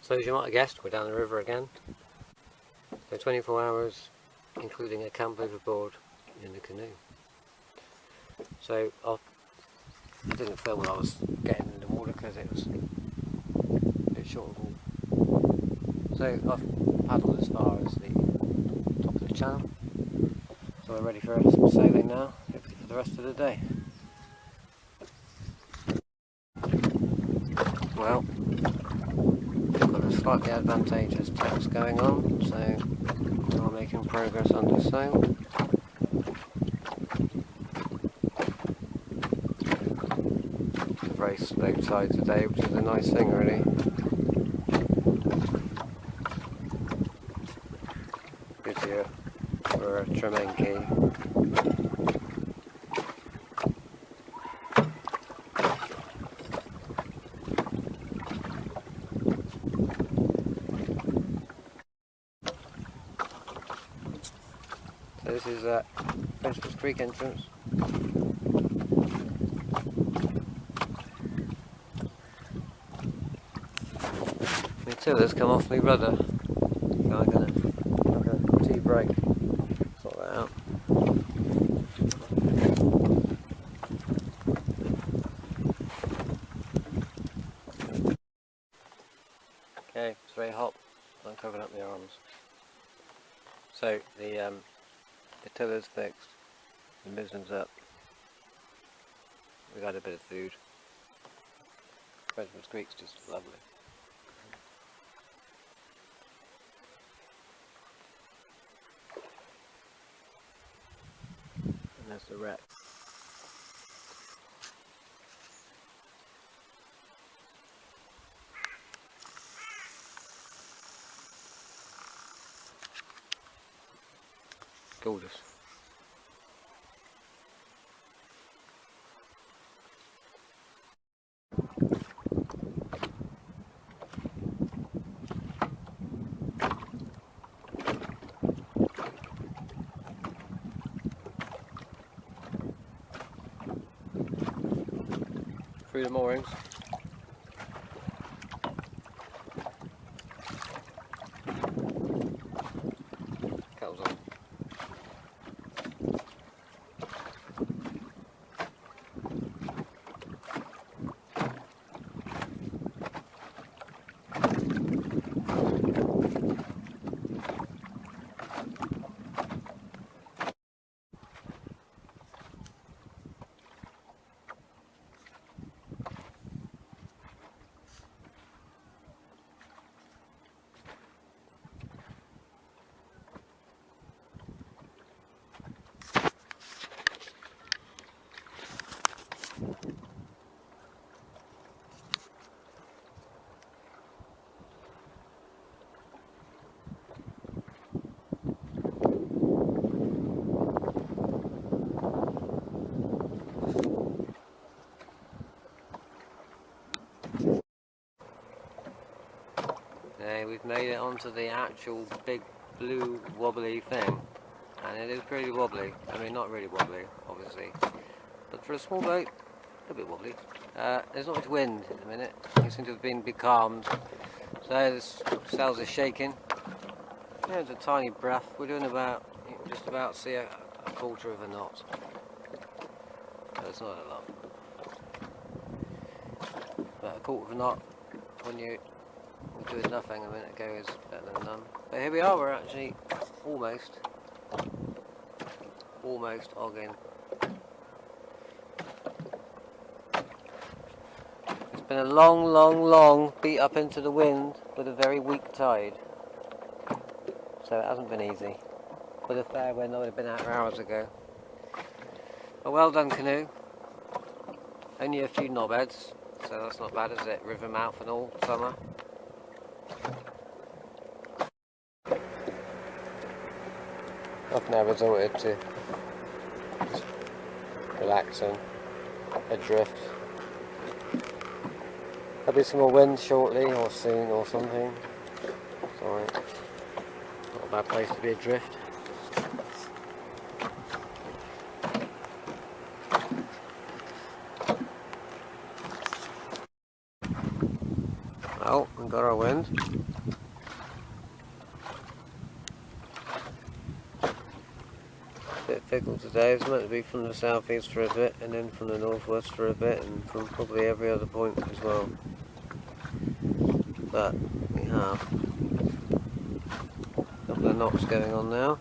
So as you might have guessed, we're down the river again. So 24 hours, including a camp overboard in the canoe. So I didn't film when I was getting in the water because it was a bit short of water. So I've paddled as far as the top of the channel. So we're ready for some sailing now, hopefully for the rest of the day. Well, we've got a slightly advantageous tax going on, so we're making progress under sail. It's a very slow tide today, which is a nice thing really. Good year for a Tremaine key. So this is Frenchman's Creek entrance. My tiller's come off my rudder, so I'm going to T-brake, sort that out. Okay, it's very hot, I'm covering up the arms. So the tiller's fixed, the mizzen's up, we've had a bit of food. Frenchman's Creek's just lovely. And there's the wreck. Gorgeous. Through the moorings. Kettle's on. Okay, we've made it onto the actual big blue wobbly thing, and it is pretty wobbly. I mean, not really wobbly, obviously, but for a small boat, a bit wobbly. There's not much wind at the minute. It seems to have been becalmed, so the sails are shaking. Yeah, it's a tiny breath. We're doing about, you can just about see a quarter of a knot. So it's not a lot. But a quarter of a knot when you're doing nothing a minute ago is better than none. But here we are, we're actually almost ogging. It's been a long beat up into the wind with a very weak tide. So it hasn't been easy. But a fair wind I would have been out hours ago. But well done, canoe. Only a few knobheads, so that's not bad, is it? River mouth and all, summer. I've now resorted to just relaxing, adrift. There'll be some more wind shortly, or soon, or something. It's alright. Not a bad place to be adrift. Well, I'm got our wind. Bit fickle today. It's meant to be from the southeast for a bit, and then from the northwest for a bit, and from probably every other point as well. But we have a couple of knots going on now.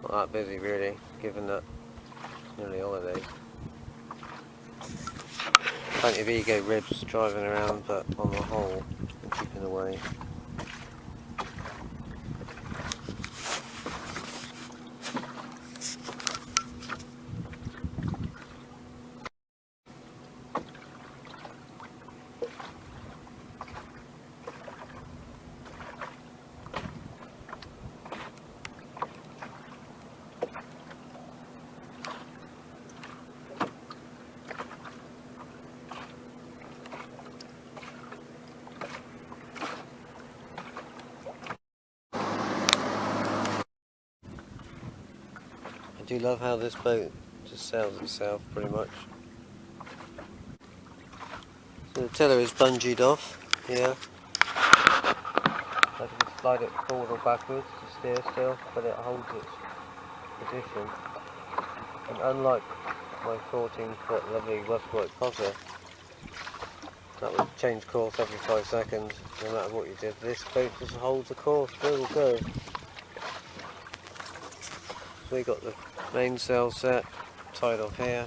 Not that busy really, given that it's nearly holidays. Plenty of ego ribs driving around, but on the whole, they're keeping away. I do love how this boat just sails itself pretty much. So the tiller is bungeed off here. I can slide it forward or backwards to steer still, but it holds its position. And unlike my 14-foot lovely Westport Potter, that would change course every 5 seconds, no matter what you did. This boat just holds the course, go, go. So we got the mainsail set, tied off here.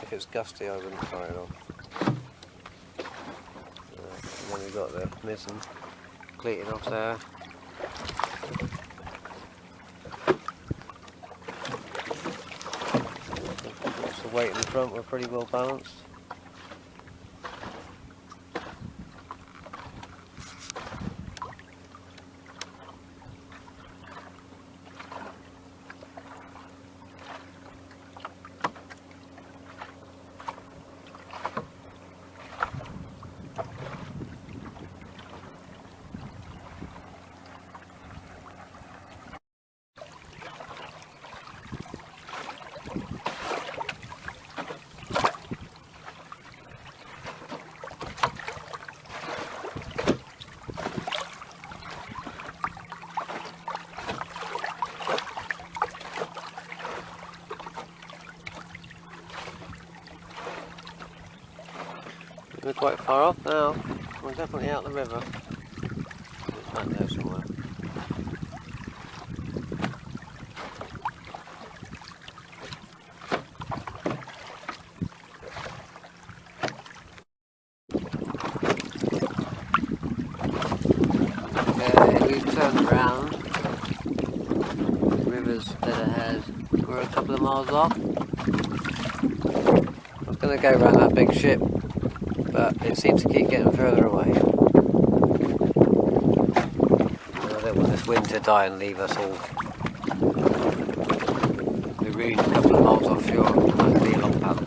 If it's gusty I wouldn't tie it off. And then we've got the mizzen cleated off there. So the weight in the front, we're pretty well balanced. We're quite far off now. We're definitely out the river. It's back there somewhere. Okay, we've turned around. The river's dead ahead. We're a couple of miles off. I was going to go around that big ship, but it seems to keep getting further away. I don't want this wind to die and leave us all marooned a couple of miles offshore. Might be a long paddle.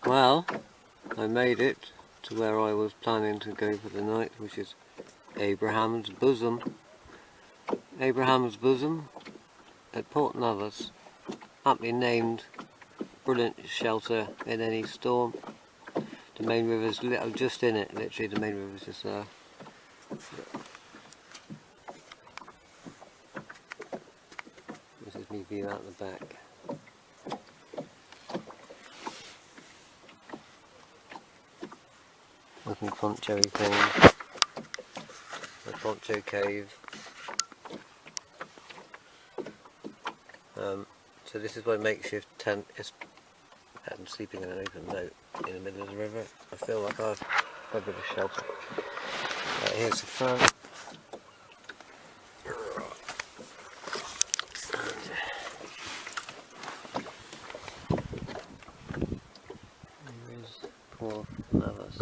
Well, I made it to where I was planning to go for the night, which is Abraham's Bosom. Abraham's Bosom at Port Novus, aptly named, brilliant shelter in any storm. The main river's just in it, literally the main river's just there. This is me view out the back. Looking poncho thing, the poncho cave. So this is my makeshift tent. I'm sleeping in an open boat in the middle of the river. I feel like I've got a bit of shelter. Here's the front. There is Port Novus.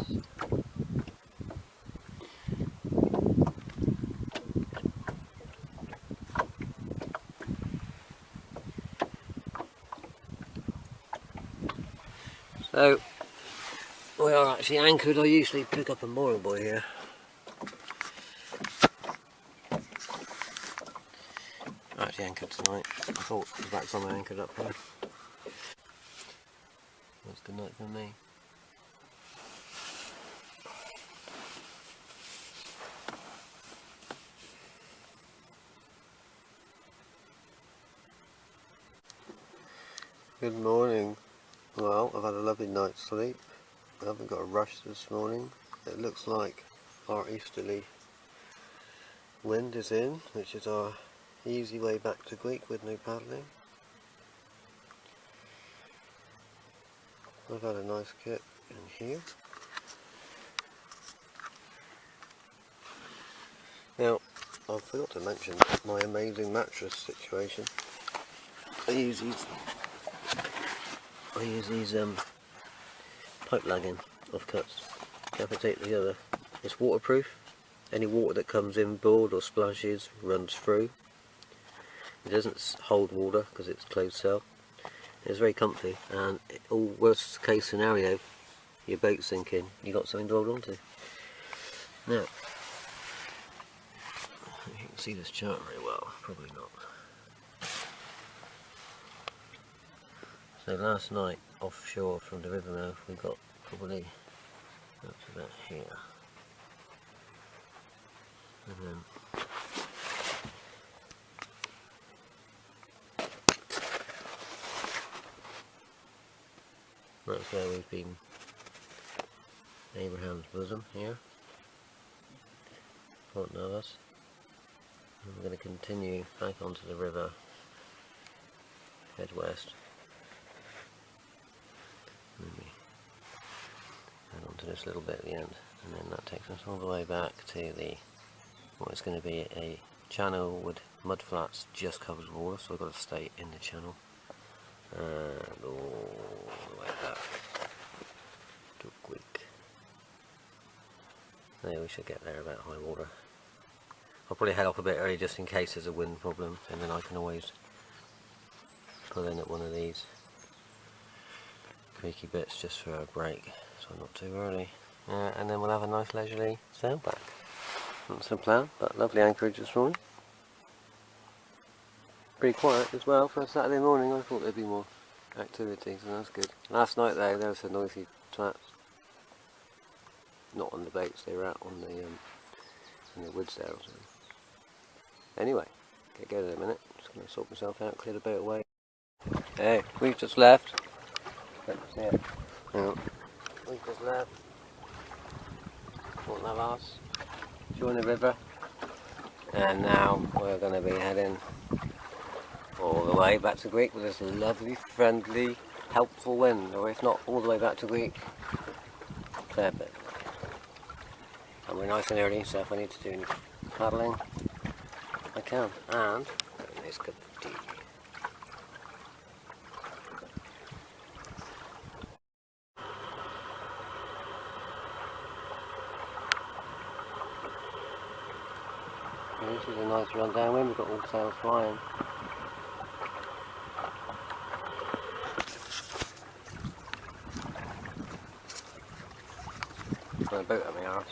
So, we are actually anchored. I usually pick up a mooring buoy here. I'm actually anchored tonight. I thought it was about time I anchored up here. That's good night for me. Good morning. Well, I've had a lovely night's sleep. I haven't got a rush this morning. It looks like our easterly wind is in, which is our easy way back to Greek with no paddling. I've had a nice kit in here. Now, I forgot to mention my amazing mattress situation. I use these pipe lagging offcuts. Capitate together. It's waterproof. Any water that comes in board or splashes runs through. It doesn't hold water because it's closed cell. It's very comfy, and all worst case scenario, your boat's sinking, you got something to hold on to. Now, you can see this chart very well, probably not. So last night, offshore from the river mouth, we got probably up to about here. And then that's where we've been, Abraham's Bosom here, Port Novus. And we're going to continue back onto the river, head west. Maybe head onto this little bit at the end, and then that takes us all the way back to the what is going to be a channel with mud flats just covered with water, so we've got to stay in the channel and all the way back to Greek. There, we should get there about high water. I'll probably head off a bit early just in case there's a wind problem, and then I can always pull in at one of these creaky bits just for a break, so I'm not too early. And then we'll have a nice leisurely sail back. That's the plan, but lovely anchorage this morning. Pretty quiet as well for a Saturday morning. I thought there'd be more activity, so that's good. Last night though, there was some noisy twats. Not on the boats, they were out on the in the woods there. So. Anyway, get going in a minute. Just going to sort myself out, clear the boat away. Hey, we've just left. Let's see it. Yeah. We've just left. Port Novus. Join the river. And now we're going to be heading all the way back to Greek with this lovely, friendly, helpful wind. Or if not, all the way back to Greek. Fair bit. And we're nice and early, so if I need to do any paddling, I can. And a nice cup of tea. This is a nice run downwind, we've got all sails flying. boat up my arse.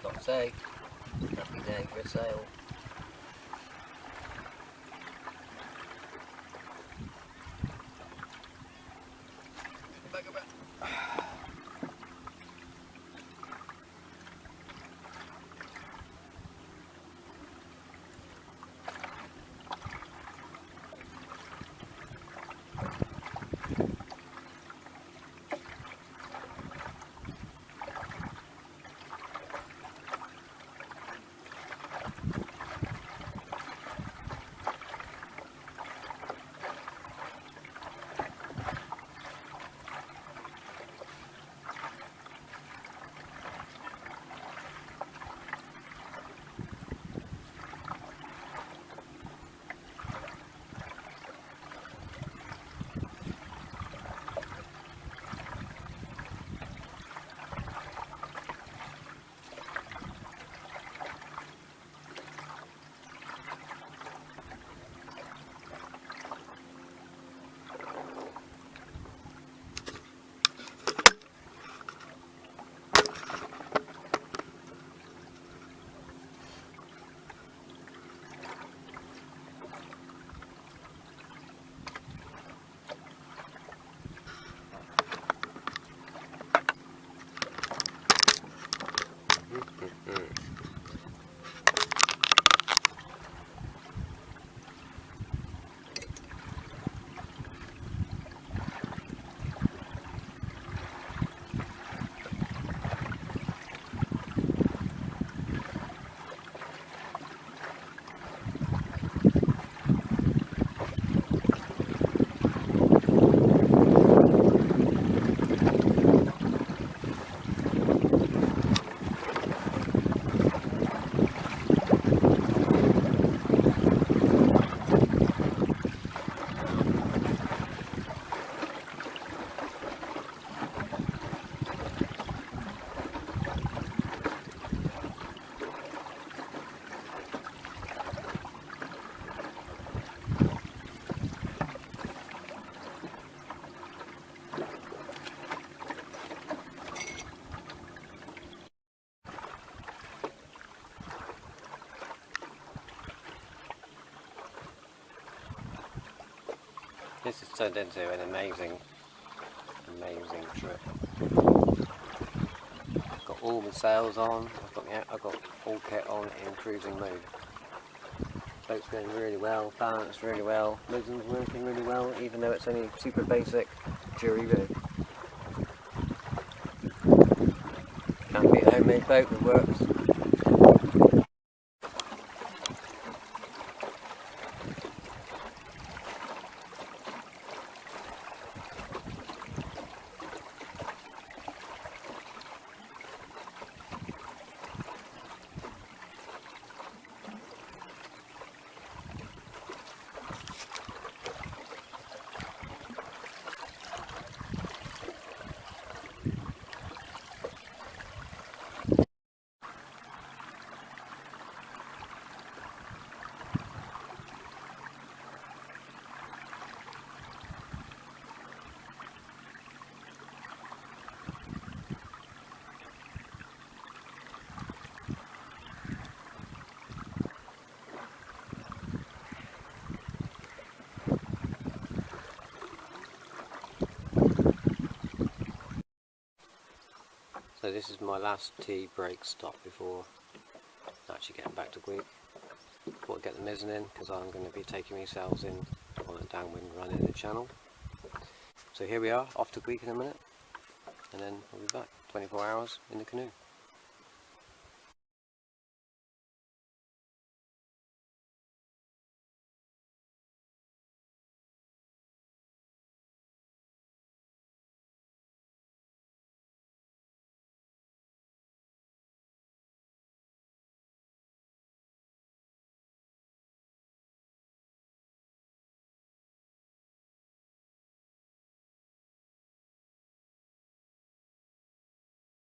Got to say, happy day for a sail. Go back. This has turned into an amazing trip. Got all the sails on, I've got all kit on in cruising mode. Boat's going really well, balanced really well, motion's working really well, even though it's only super basic jury rig. Can't beat a homemade boat that works. So this is my last tea break stop before actually getting back to Greek. Thought I'd get the mizzen in because I'm going to be taking my sails in on a downwind run in the channel. So here we are, off to Greek in a minute, and then we'll be back, 24 hours in the canoe.